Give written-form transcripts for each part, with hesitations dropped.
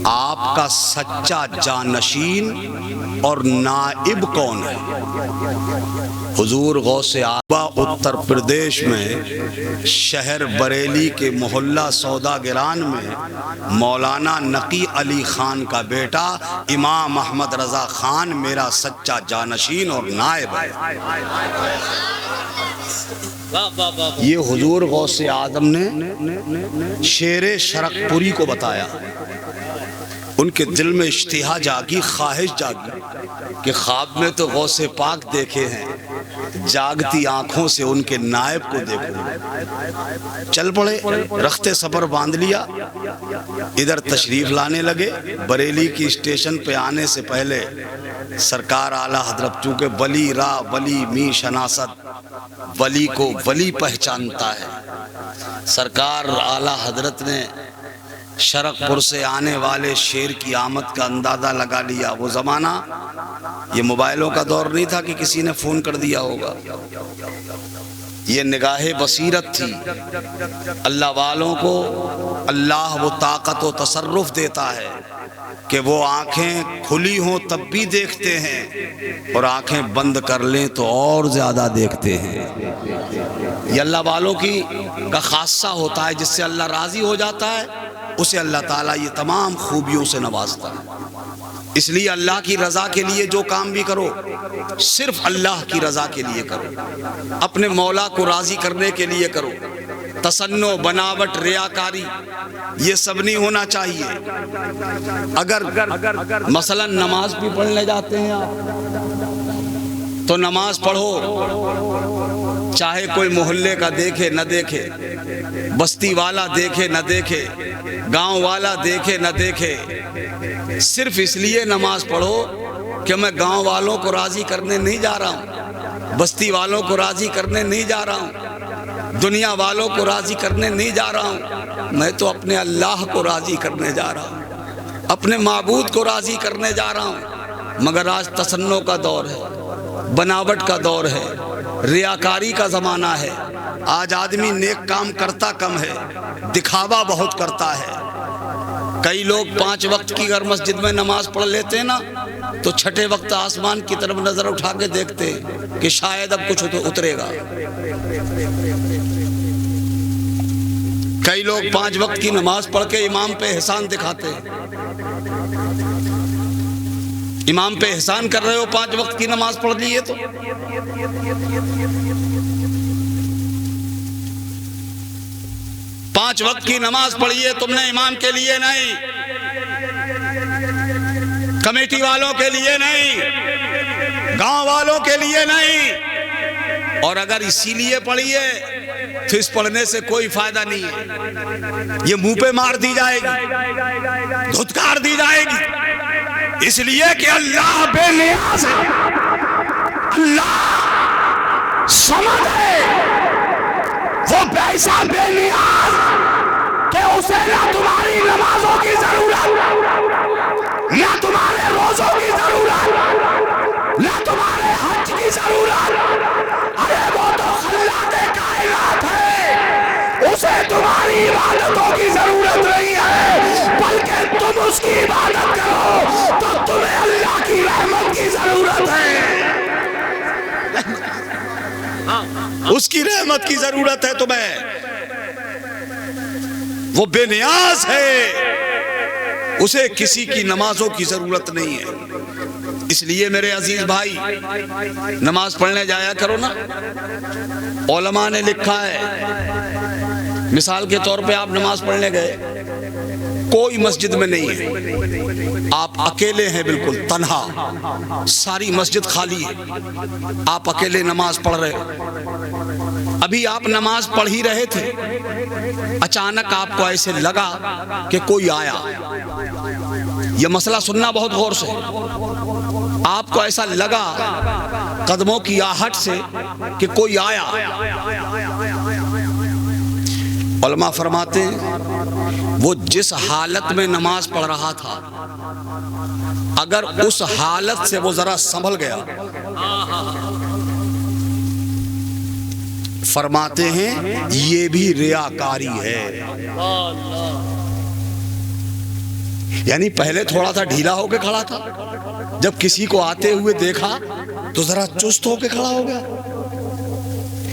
आपका सच्चा जानशीन और नाइब कौन है? हुजूर गौसे आबा उत्तर प्रदेश में शहर बरेली के मोहल्ला सौदागिरान में मौलाना नकी अली खान का बेटा इमाम अहमद रजा खान मेरा सच्चा जानशीन और नाइब है। ये हुजूर गौसे आजम ने शेरे शरकपुरी को बताया। उनके दिल में इश्तिहा जागी, ख्वाहिश जागी कि ख्वाब में तो गौसे पाक देखे हैं, जागती आंखों से उनके नायब को देखूं। चल पड़े, रखते सफर बांध लिया, इधर तशरीफ लाने लगे। बरेली की स्टेशन पे आने से पहले सरकार आला हजरत, चूँकि वली रा वली मी शनासत, वली को वली पहचानता है, सरकार आला हजरत ने शरकपुर से आने वाले शेर की आमद का अंदाजा लगा लिया। वो जमाना ये मोबाइलों का दौर नहीं था कि किसी ने फोन कर दिया होगा। ये निगाहे बसीरत थी। अल्लाह वालों को अल्लाह वो ताकत व तसर्रुफ देता है कि वो आंखें खुली हों तब भी देखते हैं और आंखें बंद कर लें तो और ज्यादा देखते हैं। ये अल्लाह वालों की का खासा होता है, जिससे अल्लाह राजी हो जाता है उसे अल्लाह ताला ये तमाम खूबियों से नवाजता है। इसलिए अल्लाह की रज़ा के लिए जो काम भी करो, सिर्फ अल्लाह की रज़ा के लिए करो, अपने मौला को राज़ी करने के लिए करो। तसन्नो, बनावट, रियाकारी ये सब नहीं होना चाहिए। अगर मसलन नमाज भी पढ़ने जाते हैं आप, तो नमाज पढ़ो, चाहे कोई मोहल्ले का देखे न देखे, बस्ती वाला देखे न देखे, गांव वाला देखे न देखे, सिर्फ इसलिए नमाज पढ़ो कि मैं गांव वालों को राजी करने नहीं जा रहा हूँ, बस्ती वालों को राजी करने नहीं जा रहा हूँ, दुनिया वालों को राजी करने नहीं जा रहा हूँ, मैं तो अपने अल्लाह को राजी करने जा रहा हूँ, अपने माबूद को राजी करने जा रहा हूँ। मगर आज तसन्नो का दौर है, बनावट का दौर है, रियाकारी का ज़माना है। आज आदमी नेक काम करता कम है, दिखावा बहुत करता है। कई लोग 5 वक्त की अगर मस्जिद में नमाज पढ़ लेते हैं ना, तो छठे वक्त आसमान की तरफ नजर उठा के देखते हैं कि शायद अब कुछ तो उतरेगा। कई लोग 5 वक्त की नमाज पढ़ के इमाम पे एहसान दिखाते हैं। इमाम पे एहसान कर रहे हो, 5 वक्त की नमाज पढ़ ली है तो। पांच वक्त की नमाज पढ़ी है तुमने, इमाम के लिए नहीं, कमेटी वालों के लिए नहीं, गांव वालों के लिए नहीं। और अगर इसीलिए पढ़ी है तो इस पढ़ने से कोई फायदा नहीं है। ये मुंह पे मार दी जाएगी, धुतकार दी जाएगी, इसलिए कि अल्लाह बेनियाज है, अल्लाह समद है, वो पैसा बेनियाज कि उसे ना तुम्हारी नमाजों की जरूरत, ना तुम्हारे रोजों की जरूरत, ना तुम्हारे हज की जरूरत। अरे वो तो खल्लाक़े कायनात है, उसे तुम्हारी इबादतों की जरूरत नहीं है, बल्कि तुम उसकी इबादत करो तो तुम्हें अल्लाह की रहमत की जरूरत है। उसकी रहमत की जरूरत है तुम्हें, वो बेनियाज है, उसे किसी की नमाजों की जरूरत नहीं है। इसलिए मेरे अजीज भाई, नमाज पढ़ने जाया करो ना। उलमा ने लिखा है, मिसाल के तौर पे आप नमाज पढ़ने गए, कोई मस्जिद में नहीं है, आप अकेले हैं, बिल्कुल तन्हा, सारी मस्जिद खाली है, आप अकेले नमाज पढ़ रहे हो। अभी आप नमाज पढ़ ही रहे थे, अचानक आपको ऐसे लगा कि कोई आया। यह मसला सुनना बहुत गौर से। आपको ऐसा लगा कदमों की आहट से कि कोई आया। उलमा फरमाते हैं, वो जिस हालत में नमाज पढ़ रहा था, अगर उस हालत से वो जरा संभल गया, फरमाते हैं ये भी रियाकारी है। यानी पहले थोड़ा सा ढीला होके खड़ा था, जब किसी को आते हुए देखा तो जरा चुस्त होके खड़ा हो गया।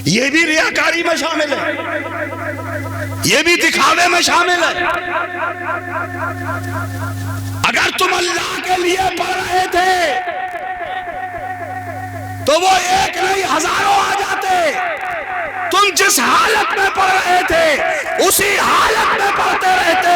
ये भी रियाकारी में शामिल है, ये भी दिखावे में शामिल है। अगर तुम अल्लाह के लिए पढ़ रहे थे तो वो एक नहीं हजारों आ जाते। तुम जिस हालत में पढ़ रहे थे उसी हालत में पढ़ते रहते।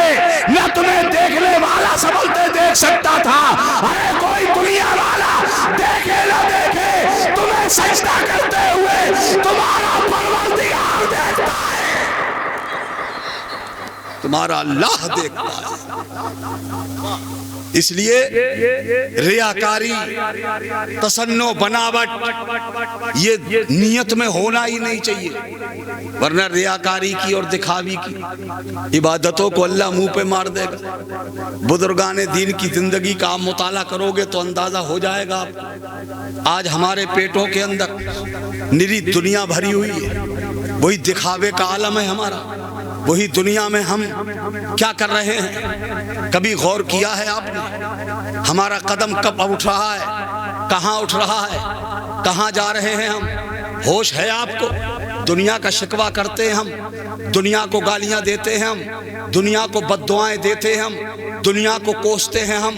मैं तुम्हें देखने वाला संभलते देख सकता था। अरे कोई दुनिया वाला देखे ना देखे, तुम्हें सजदा करते हुए तुम्हारा परवरदिगार देखता है, तुम्हारा अल्लाह देखता है। इसलिए रियाकारी, तसन्नो, बनावट ये नियत में होना ही नहीं चाहिए, वरना रियाकारी की और दिखावी की इबादतों को अल्लाह मुंह पे मार देगा। बुजुर्गाने दीन की जिंदगी का आप मुताला करोगे तो अंदाजा हो जाएगा आपको। आज हमारे पेटों के अंदर निरी दुनिया भरी हुई है, वही दिखावे का आलम है हमारा। वही दुनिया में हम क्या कर रहे हैं, कभी गौर किया है आपने? हमारा कदम कब उठ रहा है, कहाँ उठ रहा है, कहाँ जा रहे हैं हम? होश है आपको? दुनिया का शिकवा करते हैं हम, दुनिया को गालियां देते हैं हम, दुनिया को बद्दुआएं देते हैं हम, दुनिया को कोसते हैं हम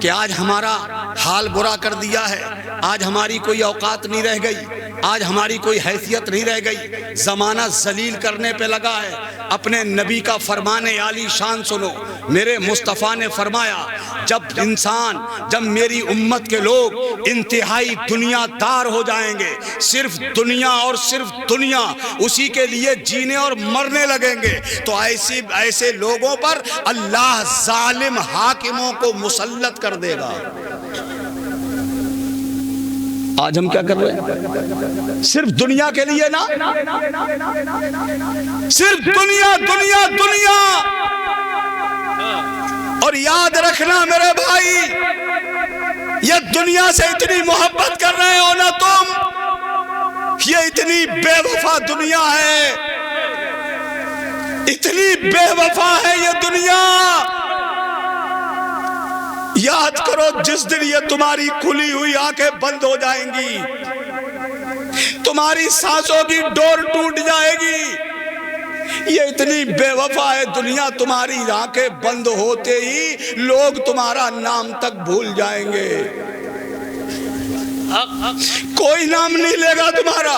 कि आज हमारा हाल बुरा कर दिया है, आज हमारी कोई औकात नहीं रह गई, आज हमारी कोई हैसियत नहीं रह गई। जमाना जलील करने पे लगा है। अपने नबी का फरमाने आली शान सुनो। मेरे मुस्तफ़ा ने फरमाया, जब मेरी उम्मत के लोग इंतहाई दुनियादार हो जाएंगे, सिर्फ दुनिया और सिर्फ दुनिया, उसी के लिए जीने और मरने लगेंगे, तो ऐसे लोगों पर अल्लाह जालिम हाकिमों को मुसल्लत कर देगा। आज हम क्या कर रहे हैं? सिर्फ दुनिया के लिए ना, सिर्फ दुनिया दुनिया दुनिया। और याद रखना मेरे भाई, ये दुनिया से इतनी मोहब्बत कर रहे हो ना तुम, ये इतनी बेवफा दुनिया है, इतनी बेवफा है ये दुनिया। याद करो, जिस दिन ये तुम्हारी खुली हुई आंखें बंद हो जाएंगी, तुम्हारी सांसों की डोर टूट जाएगी। ये इतनी बेवफा है दुनिया, तुम्हारी आंखें बंद होते ही लोग तुम्हारा नाम तक भूल जाएंगे, कोई नाम नहीं लेगा तुम्हारा।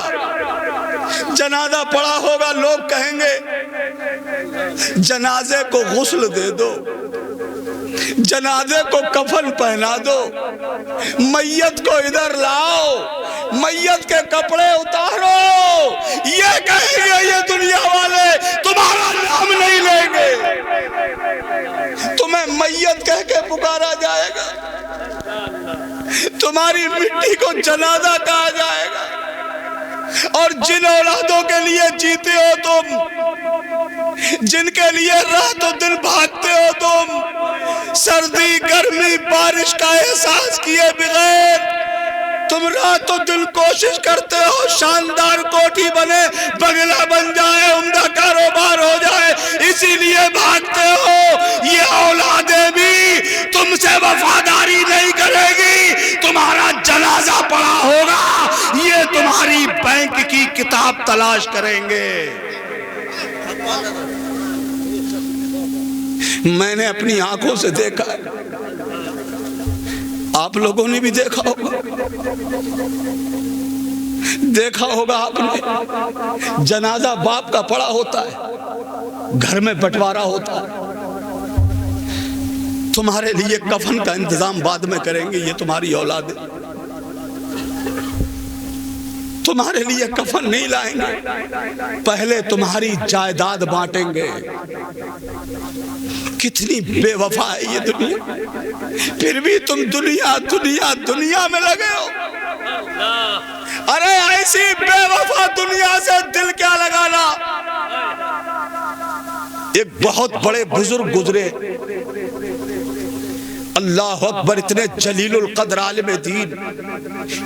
जनाजा पड़ा होगा, लोग कहेंगे जनाजे को गुस्ल दे दो, जनाजे को कफन पहना दो, मैयत को इधर लाओ, मैयत के कपड़े उतारो। ये कहेंगे ये दुनिया वाले, तुम्हारा नाम नहीं लेंगे, तुम्हें मैयत कह के पुकारा जाएगा, तुम्हारी मिट्टी को जनाजा कहा जाएगा। और जिन औलादों के लिए जीते हो तुम, जिनके लिए रातों दिन भागते हो तुम, सर्दी गर्मी बारिश का एहसास किए बगैर तुम रातों दिन कोशिश करते हो शानदार कोठी बने, बंगला बन जाए, उम्दा कारोबार हो जाए, इसीलिए भागते हो। ये औलादे भी तुमसे वफादारी नहीं करेगी, तुम्हारा जनाजा पड़ा होगा, ये तुम्हारी बैंक की किताब तलाश करेंगे। मैंने अपनी आंखों से देखा है, आप लोगों ने भी देखा होगा आपने। जनाजा बाप का पड़ा होता है, घर में बंटवारा होता है, तुम्हारे लिए कफन का इंतजाम बाद में करेंगे, ये तुम्हारी औलाद है, तुम्हारे लिए कफन नहीं लाएंगे, पहले तुम्हारी जायदाद बांटेंगे। कितनी बेवफा है ये दुनिया, फिर भी तुम दुनिया दुनिया दुनिया में लगे हो। अरे ऐसी बेवफा दुनिया से दिल क्या लगाना। एक बहुत बड़े बुजुर्ग गुजरे, अल्लाह अकबर, इतने जलीलुल कद्र आलिम दीन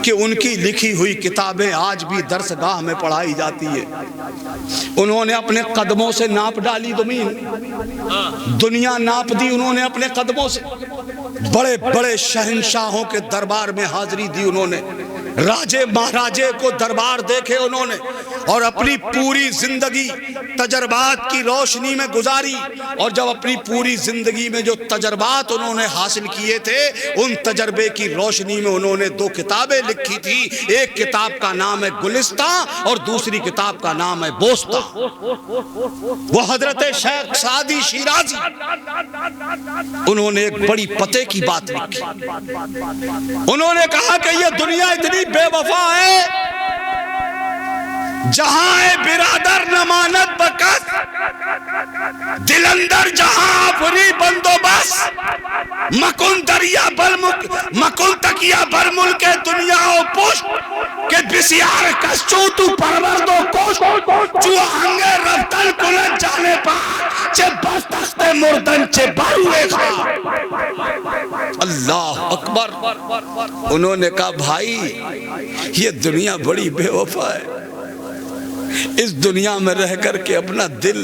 कि उनकी लिखी हुई किताबें आज भी दरसगाह में पढ़ाई जाती है। उन्होंने अपने कदमों से नाप डाली ज़मीन, दुनिया नाप दी उन्होंने अपने कदमों से। बड़े बड़े शहंशाहों के दरबार में हाजिरी दी उन्होंने, राजे महाराजे को दरबार देखे उन्होंने, और अपनी पूरी जिंदगी तजर्बात की रोशनी में गुजारी। और जब अपनी पूरी जिंदगी में जो तजर्बात उन्होंने हासिल किए थे, उन तजर्बे की रोशनी में उन्होंने 2 किताबें लिखी थी। एक किताब का नाम है गुलिस्ता और दूसरी किताब का नाम है बोस्ता। वो हजरत शेख सादी शिराजी, उन्होंने एक बड़ी पते की बात लिखी। उन्होंने कहा कि ये दुनिया इतनी बेवफा है, जहां है बिरादर नमानत बकस, दिल अंदर जहां फरी बंदोबस्त, मकुन दरिया बलमुक मकुन तकिया बरमुल के दुनिया ओ पुष्ट के बिसियार कश्चू तू परवर दो कोश चू हंगे रफ्तन कुलन जाने पा चे बस तख्ते मुर्दन चे बारुए खा। अल्लाह अकबर। उन्होंने कहा भाई ये दुनिया बड़ी बेवफा है, इस दुनिया में रह करके अपना दिल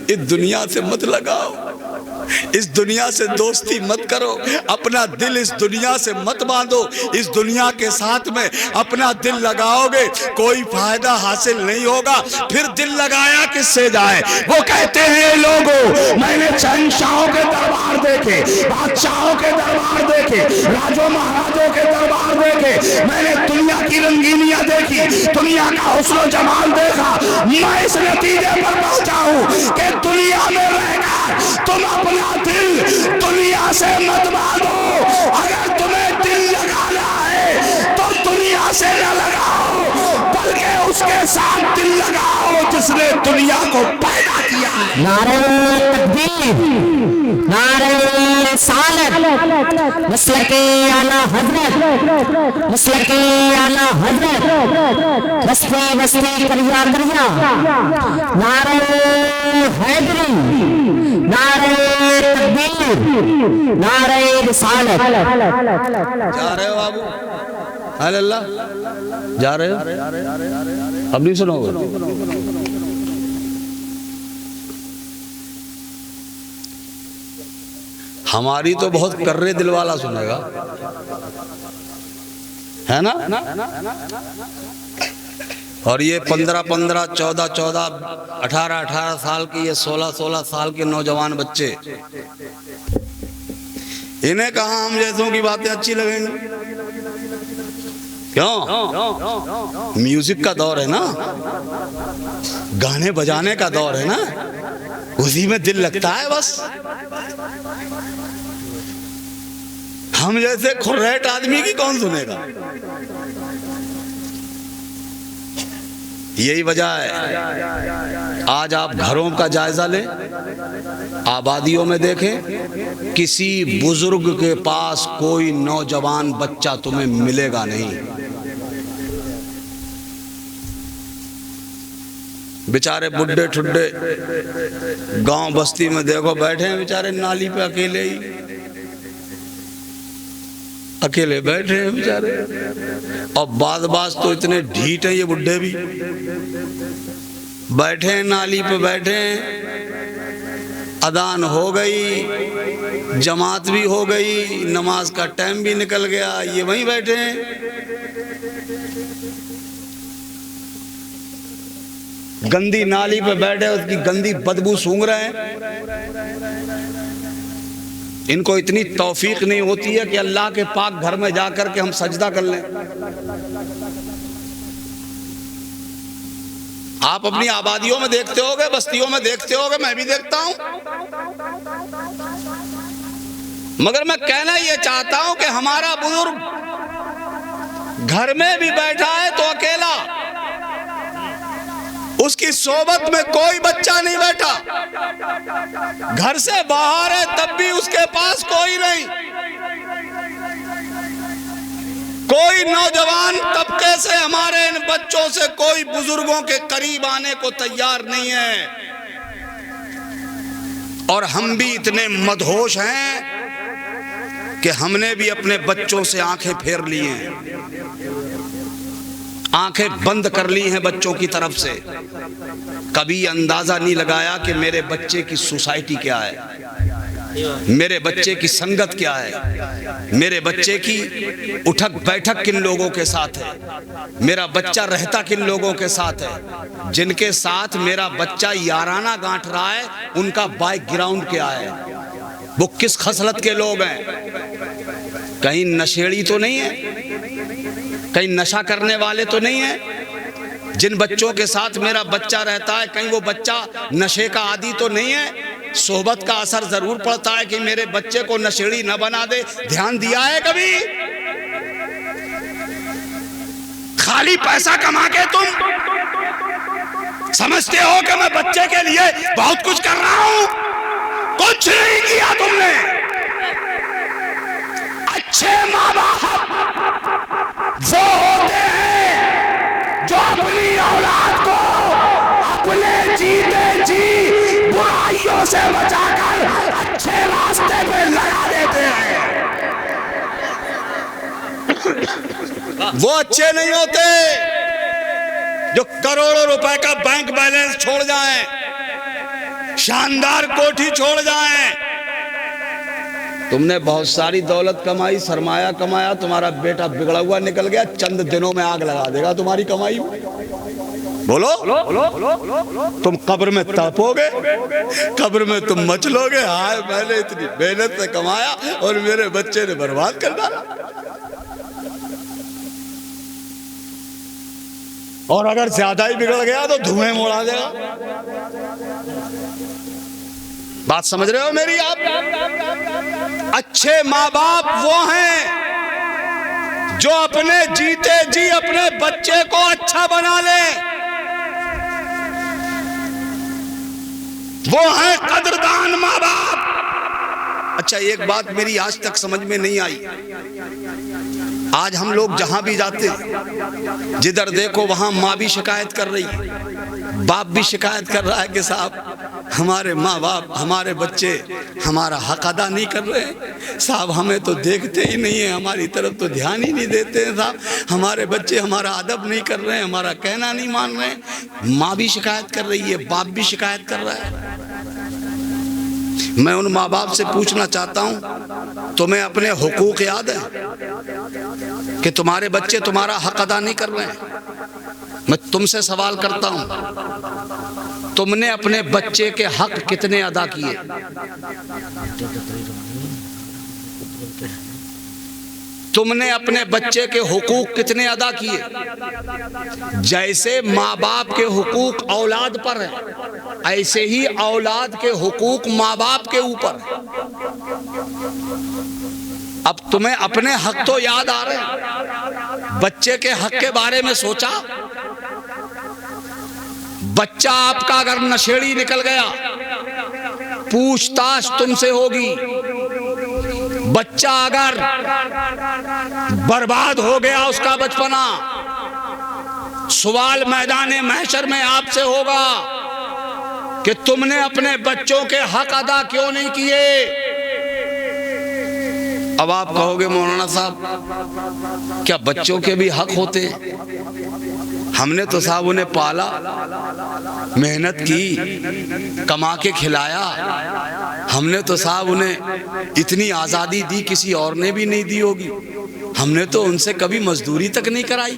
इस दुनिया से मत लगाओ, इस दुनिया से दोस्ती मत करो, अपना दिल इस दुनिया से मत बांधो। इस दुनिया के साथ में अपना दिल लगाओगे कोई फायदा हासिल नहीं होगा, फिर दिल लगाया किससे जाए। वो कहते हैं लोगों, मैंने शहंशाहों के दरबार देखे, बादशाहों के दरबार देखे, राजों महाराजों के दरबार देखे, मैंने दुनिया की रंगीनियां देखी, दुनिया का हुस्न और जमाल देखा। मैं इस नतीजे पर पहुंचा हूं कि दुनिया में रहकर तुम अपना दिल दुनिया से मत बांधो। अगर तुम्हें दिल लगाना है तो दुनिया से न लगाओ, बल्कि उसके साथ दिल लगाओ जिसने दुनिया को पैदा किया है। नारे तकबीर, नारे रिसालत, मसलके आला हजरत, मसलके आला हजरत, बस्ती बस्ती करिया करिया, नारे हैदरी, नारे तकबीर, नारे रिसालत। जा रहे हो बाबू? अल्लाह जा रहे हो? अब नहीं सुनोगे? हमारी तो बहुत कर्रे दिल वाला सुनेगा, है ना? और ये 15-15, 14-14, 18-18 साल के, ये 16-16 साल के नौजवान बच्चे, इन्हें कहाँ हम जैसों की बातें अच्छी लगेंगी? क्यों? म्यूजिक का दौर है ना, गाने बजाने का दौर है ना, उसी में दिल लगता है बस। हम जैसे खुर्रेट आदमी की कौन सुनेगा? यही वजह है। आज आप घरों का जायजा लें, आबादियों में देखें, किसी बुजुर्ग के पास कोई नौजवान बच्चा तुम्हें मिलेगा नहीं। बेचारे बुड्ढे ठुड्डे गांव बस्ती में देखो बैठे हैं बेचारे नाली पे अकेले ही, अकेले बैठे हैं बेचारे। और बाज तो इतने ढीठ हैं ये बुड्ढे भी, बैठे हैं नाली पे, बैठे हैं, अदान हो गई, जमात भी हो गई, नमाज का टाइम भी निकल गया, ये वहीं बैठे हैं। गंदी नाली पे बैठे, उसकी गंदी बदबू सूंघ रहे हैं। इनको इतनी तौफीक नहीं होती है कि अल्लाह के पाक घर में जाकर के हम सजदा कर लें। आप अपनी आबादियों में देखते होगे, बस्तियों में देखते होगे, मैं भी देखता हूं, मगर मैं कहना ये चाहता हूं कि हमारा बुजुर्ग घर में भी बैठा है तो अकेला, उसकी सोबत में कोई बच्चा नहीं बैठा, घर से बाहर है तब भी उसके पास कोई नहीं, कोई नौजवान तबके से हमारे इन बच्चों से कोई बुजुर्गों के करीब आने को तैयार नहीं है। और हम भी इतने मदहोश हैं कि हमने भी अपने बच्चों से आंखें फेर ली हैं, आंखें बंद कर ली हैं बच्चों की तरफ से। कभी अंदाजा नहीं लगाया कि मेरे बच्चे की सोसाइटी क्या है, मेरे बच्चे की संगत क्या है, मेरे बच्चे की उठक बैठक किन लोगों के साथ है, मेरा बच्चा रहता किन लोगों के साथ है, जिनके साथ मेरा बच्चा याराना गांठ रहा है उनका बैकग्राउंड क्या है, वो किस खसलत के लोग हैं। कहीं नशेड़ी तो नहीं है, कहीं नशा करने वाले तो नहीं है। जिन बच्चों के साथ मेरा बच्चा रहता है कहीं वो बच्चा नशे का आदी तो नहीं है। सोहबत का असर जरूर पड़ता है कि मेरे बच्चे को नशेड़ी न बना दे। ध्यान दिया है कभी? खाली पैसा कमा के तुम समझते हो कि मैं बच्चे के लिए बहुत कुछ कर रहा हूं? कुछ नहीं किया तुमने। अच्छे माँ बाप वो होते हैं जो अपनी औलाद को अपने जीते जी बुराइयों से बचाकर अच्छे रास्ते पे लगा देते हैं। वो अच्छे नहीं होते जो करोड़ों रुपए का बैंक बैलेंस छोड़ जाएं, शानदार कोठी छोड़ जाएं। तुमने बहुत सारी दौलत कमाई, सरमाया कमाया, तुम्हारा बेटा बिगड़ा हुआ निकल गया, चंद दिनों में आग लगा देगा तुम्हारी कमाई में। बोलो, तुम कब्र में तड़पोगे, कब्र में तुम मचलोगे, हाय मैंने इतनी मेहनत से कमाया और मेरे बच्चे ने बर्बाद कर डाला। और अगर ज्यादा ही बिगड़ गया तो धुएं में उड़ा देगा। बात समझ रहे हो मेरी आप? अच्छे माँ बाप वो हैं जो अपने जीते जी अपने बच्चे को अच्छा बना ले। वो हैं कदरदान माँ बाप। अच्छा, एक बात मेरी आज तक समझ में नहीं आई। आज हम लोग जहां भी जाते, जिधर देखो वहां माँ भी शिकायत कर रही, बाप भी शिकायत कर रहा है कि साहब हमारे माँ बाप, हमारे बच्चे हमारा हक अदा नहीं कर रहे साहब, हमें तो देखते ही नहीं है, हमारी तरफ तो ध्यान ही नहीं देते हैं साहब, हमारे बच्चे हमारा अदब नहीं कर रहे हैं, हमारा कहना नहीं मान रहे हैं। माँ भी शिकायत कर रही है, बाप भी शिकायत कर रहा है। मैं उन माँ बाप से पूछना चाहता हूं, तुम्हें अपने हुकूक याद है कि तुम्हारे बच्चे तुम्हारा हक अदा नहीं कर रहे हैं? मैं तुमसे सवाल करता हूं, तुमने अपने बच्चे के हक कितने अदा किए? तुमने अपने बच्चे के हुकूक कितने अदा किए? जैसे माँ बाप के हुकूक औलाद पर है, ऐसे ही औलाद के हुकूक माँ बाप के ऊपर। अब तुम्हें अपने हक तो याद आ रहे, बच्चे के हक के बारे में सोचा? बच्चा आपका अगर नशेड़ी निकल गया, पूछताछ तुमसे होगी। बच्चा अगर बर्बाद हो गया उसका बचपना, सवाल मैदाने महशर में आपसे होगा कि तुमने अपने बच्चों के हक अदा क्यों नहीं किए। अब आप कहोगे मौलाना साहब क्या बच्चों के भी हक होते हैं? हमने तो साहब उन्हें पाला, मेहनत की, कमा के खिलाया, हमने तो साहब उन्हें इतनी आज़ादी दी किसी और ने भी नहीं दी होगी। हमने तो उनसे कभी मजदूरी तक नहीं कराई,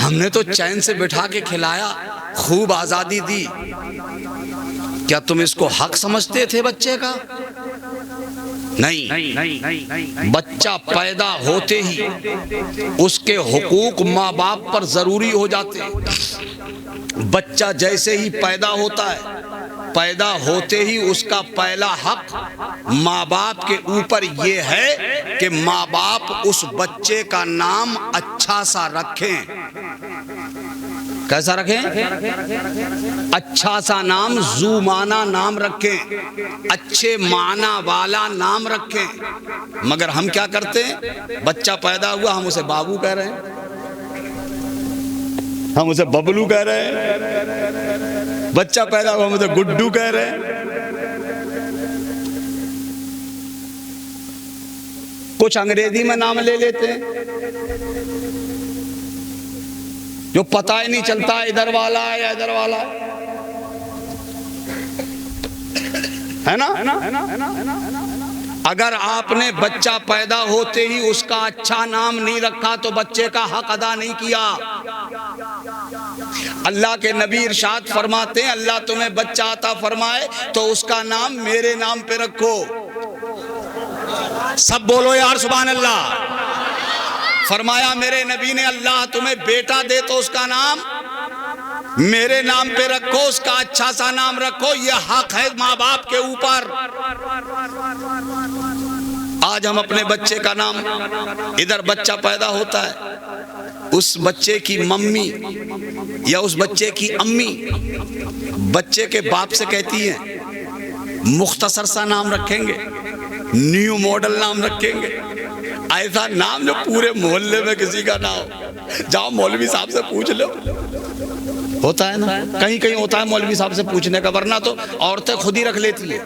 हमने तो चैन से बिठा के खिलाया, खूब आज़ादी दी। क्या तुम इसको हक समझते थे बच्चे का? नहीं, बच्चा पैदा होते ही उसके हुकूक माँ बाप पर जरूरी हो जाते। बच्चा जैसे ही पैदा होता है, पैदा होते ही उसका पहला हक माँ बाप के ऊपर ये है कि माँ बाप उस बच्चे का नाम अच्छा सा रखें। कैसा रखें? अच्छा सा नाम, जू माना नाम रखें, अच्छे माना वाला नाम रखें। मगर हम क्या करते हैं? बच्चा पैदा हुआ हम उसे बाबू कह रहे हैं, हम उसे बबलू कह रहे हैं, बच्चा पैदा हुआ हम उसे गुड्डू कह रहे हैं। कुछ अंग्रेजी में नाम ले लेते हैं जो पता ही नहीं चलता इधर वाला है या इधर वाला है ना। अगर आपने बच्चा पैदा होते ही उसका अच्छा नाम नहीं रखा तो बच्चे का हक अदा नहीं किया। अल्लाह के नबी इरशाद फरमाते हैं, अल्लाह तुम्हें बच्चा अता फरमाए तो उसका नाम मेरे नाम पे रखो। सब बोलो यार सुभान अल्लाह। फरमाया मेरे नबी ने, अल्लाह तुम्हें बेटा दे तो उसका नाम मेरे नाम पे रखो, उसका अच्छा सा नाम रखो। यह हक है माँ बाप के ऊपर। आज हम अपने बच्चे का नाम, इधर बच्चा पैदा होता है, उस बच्चे की मम्मी या उस बच्चे की अम्मी बच्चे के बाप से कहती है मुख्तसर सा नाम रखेंगे, न्यू मॉडल नाम रखेंगे, ऐसा नाम जो पूरे मोहल्ले में किसी का ना हो। जाओ मौलवी साहब से पूछ लो। होता है ना, कहीं कहीं होता है मौलवी साहब से पूछने का, वरना तो औरतें खुद ही रख लेती है।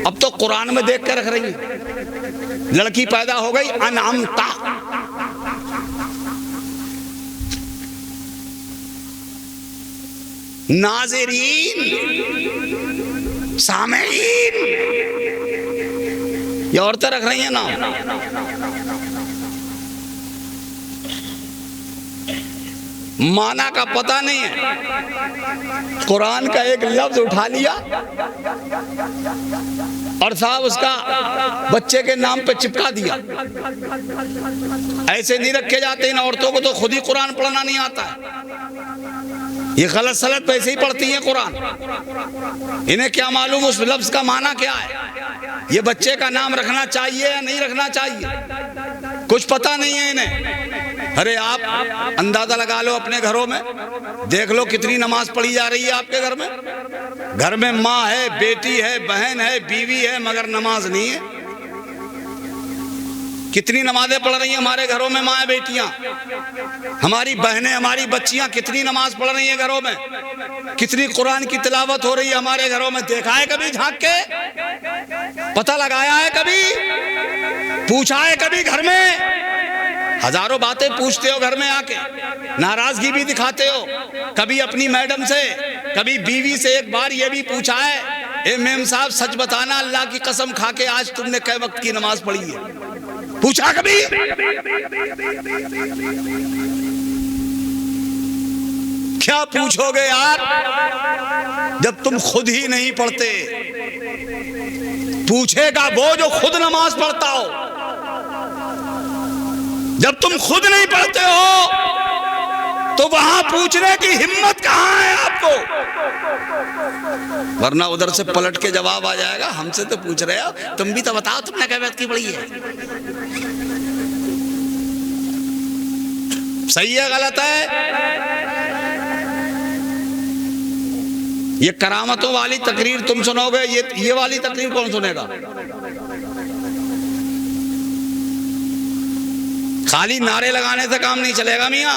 अब तो कुरान में देख के रख रही है। लड़की पैदा हो गई अनअमता, नाज़रीन, सामीन, ये औरतें रख रही हैं ना। माना का पता नहीं है, कुरान का एक लफ्ज उठा लिया और साहब उसका बच्चे के नाम पे चिपका दिया। ऐसे नहीं रखे जाते। इन औरतों को तो खुद ही कुरान पढ़ना नहीं आता है। ये गलत सलत पैसे ही पढ़ती हैं कुरान। इन्हें क्या मालूम उस लफ्ज का माना क्या है, ये बच्चे का नाम रखना चाहिए या नहीं रखना चाहिए, कुछ पता नहीं है इन्हें। अरे आप अंदाजा लगा लो अपने घरों में, देख लो कितनी नमाज पढ़ी जा रही है आपके घर में। घर में माँ है, बेटी है, बहन है, बीवी है, मगर नमाज नहीं है। कितनी नमाजें पढ़ रही हैं हमारे घरों में माँ बेटियां, हमारी बहनें, हमारी बच्चियां कितनी नमाज पढ़ रही हैं घरों में, कितनी कुरान की तिलावत हो रही है हमारे घरों में। देखा है कभी झांक के, पता लगाया है कभी, पूछा है कभी घर में? हजारों बातें पूछते हो घर में आके, नाराजगी भी दिखाते हो, कभी अपनी मैडम से, कभी बीवी से। एक बार ये भी पूछा है, ए मेम साहब सच बताना, अल्लाह की कसम खा के आज तुमने कै वक्त की नमाज पढ़ी है? पूछा कभी? क्या पूछोगे यार जब तुम खुद ही नहीं पढ़ते? पूछेगा वो जो खुद नमाज पढ़ता हो। जब तुम खुद नहीं पढ़ते हो तो वहां पूछने की हिम्मत कहां है आपको? वरना उधर से पलट के जवाब आ जाएगा, हमसे तो पूछ रहे हो, तुम भी तो बताओ तुमने कै वक्त की पढ़ी है। सही है गलत है? ये करामतों वाली तकरीर तुम सुनोगे, ये वाली तकरीर कौन सुनेगा? खाली नारे लगाने से काम नहीं चलेगा मियां।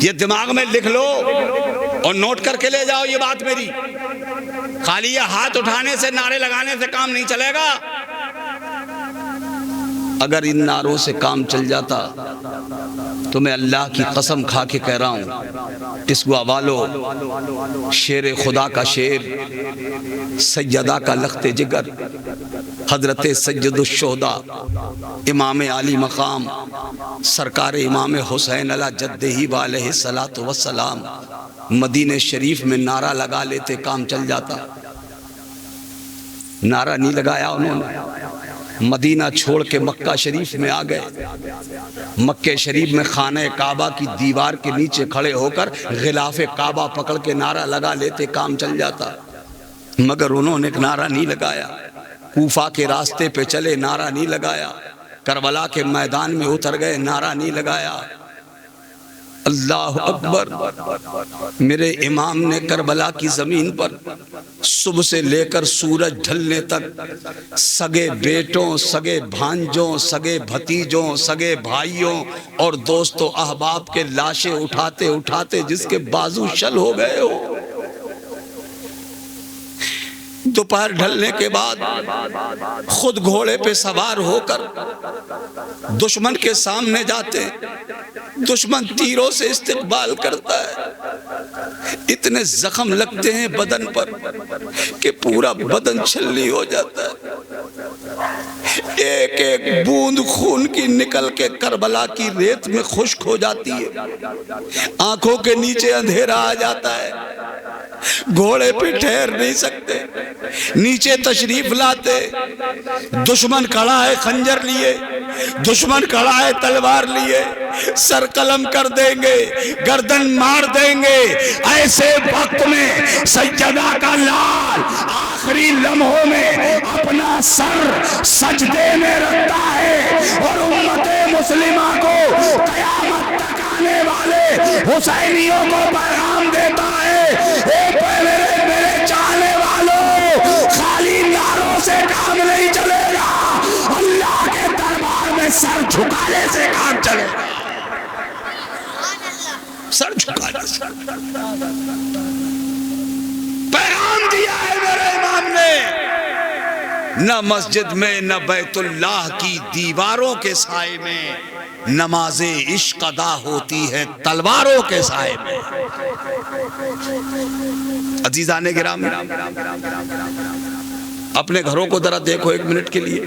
ये दिमाग में लिख लो और नोट करके ले जाओ ये बात मेरी। खाली ये हाथ उठाने से, नारे लगाने से काम नहीं चलेगा। अगर इन नारों से काम चल जाता तो मैं अल्लाह की कसम खा के कह रहा हूँ, टिसुआ वालों, शेर खुदा का शेर, सैयदा का लख्ते जिगर, हजरत सैयदुश्शोहदा इमाम आली मकाम सरकार इमाम हुसैन अला जद्दही अलैहिस्सलातु वस्सलाम मदीने शरीफ में नारा लगा लेते, काम चल जाता। नारा नहीं लगाया उन्होंने, मदीना छोड़ के मक्का शरीफ में आ गए। मक्के शरीफ में खाने काबा की दीवार के नीचे खड़े होकर गिलाफे काबा पकड़ के नारा लगा लेते, काम चल जाता। मगर उन्होंने एक नारा नहीं लगाया। कूफा के रास्ते पे चले, नारा नहीं लगाया। करबला के मैदान में उतर गए, नारा नहीं लगाया। अल्लाह अकबर। मेरे इमाम ने करबला की जमीन पर सुबह से लेकर सूरज ढलने तक सगे बेटों, सगे भांजों, सगे भतीजों, सगे भाइयों और दोस्तों अहबाब के लाशें उठाते उठाते जिसके बाजू शल हो गए हो, दोपहर ढलने के बाद खुद घोड़े पे सवार होकर दुश्मन के सामने जाते, दुश्मन तीरों से इस्तेकबाल करता है। इतने जख्म लगते हैं बदन पर कि पूरा बदन छलनी हो जाता है। एक एक बूंद खून की निकल के करबला की रेत में खुश्क हो जाती है। आंखों के नीचे अंधेरा आ जाता है। घोड़े पे ठहर नहीं सकते, नीचे तशरीफ लाते। दुश्मन खड़ा है खंजर लिए, दुश्मन खड़ा है तलवार लिए, सर कलम कर देंगे, गर्दन मार देंगे। ऐसे वक्त में सज्जदा का लाल आखिरी लम्हों में अपना सर सजदे में रखता है और उम्मते मुस्लिमा को कयामत तक आने वाले हुसैनियों को पैगाम देता है। मेरे चाहने वालों, खाली नारों से काम नहीं चलेगा, अल्लाह के दरबार में सर झुकाने से काम चलेगा। सर झुकाने से पैगाम दिया है मेरे इमाम ने। न मस्जिद में न बैतुल्लाह की दीवारों के साए में नमाज़े इश्क अदा होती है तलवारों के साए में। अजीज़ाने गिरामी, अपने घरों को जरा देखो एक मिनट के लिए।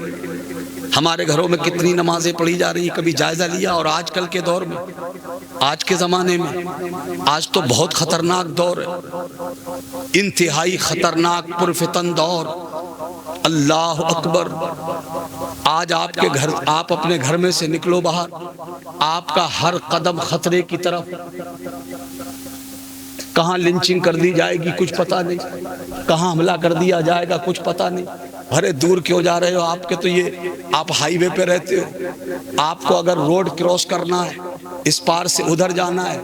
हमारे घरों में कितनी नमाजें पढ़ी जा रही, कभी जायजा लिया? और आजकल के दौर में, आज के जमाने में, आज तो बहुत खतरनाक दौर है, इंतहाई खतरनाक पुरफितन दौर। अल्लाह अकबर। आज आपके घर, आप अपने घर में से निकलो बाहर, आपका हर कदम खतरे की तरफ। कहाँ लिंचिंग कर दी जाएगी कुछ पता नहीं, कहाँ हमला कर दिया जाएगा कुछ पता नहीं। अरे दूर क्यों जा रहे हो? आपके तो ये, आप हाईवे पे रहते हो, आपको अगर रोड क्रॉस करना है, इस पार से उधर जाना है,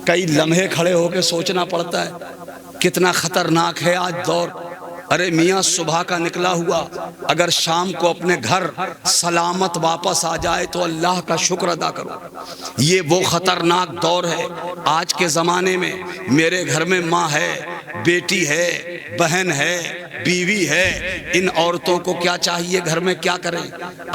कई लम्हे खड़े होकर सोचना पड़ता है। कितना खतरनाक है आज दौर। अरे मियाँ सुबह का निकला हुआ अगर शाम को अपने घर सलामत वापस आ जाए तो अल्लाह का शुक्र अदा करो। ये वो खतरनाक दौर है आज के ज़माने में। मेरे घर में माँ है, बेटी है, बहन है, बीवी है, इन औरतों को क्या चाहिए, घर में क्या करें?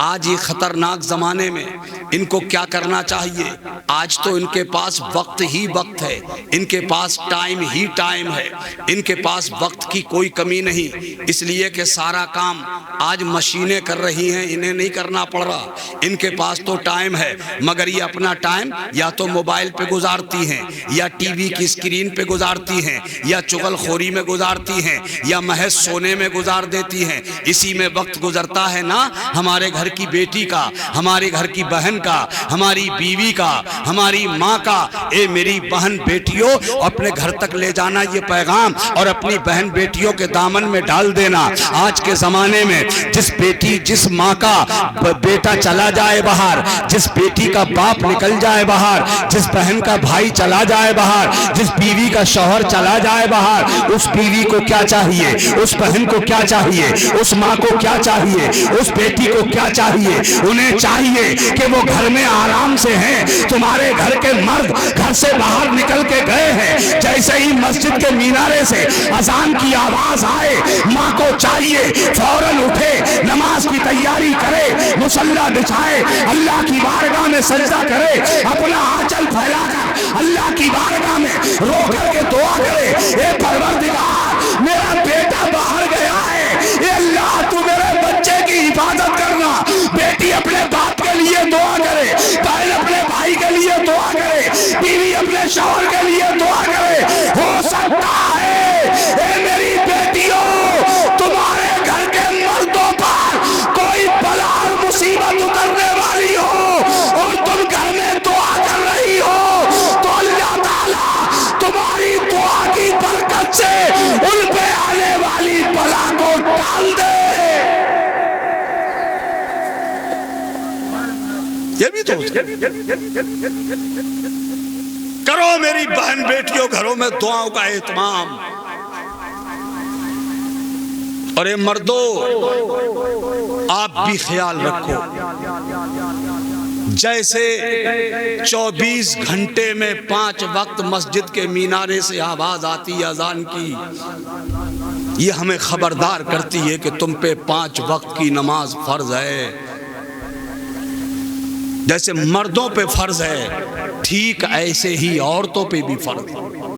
आज ये खतरनाक ज़माने में इनको क्या करना चाहिए? आज तो इनके पास वक्त ही वक्त है, इनके पास टाइम ही टाइम है, इनके पास वक्त की कोई कमी नहीं, इसलिए कि सारा काम आज मशीनें कर रही हैं, इन्हें नहीं करना पड़ रहा। इनके पास तो टाइम है, मगर ये अपना टाइम या तो मोबाइल पे गुजारती हैं, या टीवी की स्क्रीन पे गुजारती हैं, या चुगलखोरी में गुजारती हैं, या महज सोने में गुजार देती हैं। इसी में वक्त गुजरता है ना हमारे घर की बेटी का, हमारे घर की बहन का, हमारी बीवी का, हमारी माँ का। ए मेरी बहन बेटियों, अपने घर तक ले जाना ये पैगाम और अपनी बहन बेटियों के दामन में डाल देना। आज के जमाने में जिस बेटी, जिस माँ का बेटा चला जाए बाहर, जिस बेटी का बाप निकल जाए बाहर, जिस बहन का भाई चला जाए बाहर, जिस बीवी का शौहर चला जाए बाहर, उस बीवी को क्या चाहिए, उस बहन को क्या चाहिए, उस माँ को क्या चाहिए, उस बेटी को क्या चाहिए? उन्हें चाहिए कि वो घर में आराम से हैं। तुम्हारे घर के मर्द घर से बाहर निकल के गए हैं, जैसे ही मस्जिद के मीनारे से अजान की आवाज आए, माँ को चाहिए फौरन उठे, नमाज की तैयारी करे, मुसल्ला बिछाए, अल्लाह की बारगाह में सजदा करे, अपना आंचल फैलाकर अल्लाह की बारगाह में रो करके दुआ करे, ए परवरदिगार मेरा बेटा बाहर गया है, ए अल्लाह तू मेरे बच्चे की हिफाजत करना। बेटी अपने बाप के लिए दुआ करे, बहन अपने भाई के लिए दुआ करे, बीवी अपने शौहर के लिए दुआ करे। हो सकता है ए मेरी बेटियों, तुम्हारे घर के मर्दों पर कोई बला और मुसीबत उतरने वाली हो और तुम घर में दुआ कर रही हो, तो अल्लाह ताला तुम्हारी दुआ की बरकत से उन पे आने वाली बला को टाल दे। ये भी तो करो मेरी बहन बेटियों, घरों में दुआओं का एहतमाम। और ये मर्दों, आप भी ख्याल रखो, जैसे 24 घंटे में 5 वक्त मस्जिद के मीनारे से आवाज आती है अजान की, ये हमें खबरदार करती है कि तुम पे 5 वक्त की नमाज फर्ज है। जैसे मर्दों पे फर्ज है, ठीक ऐसे ही औरतों पे भी फर्ज है।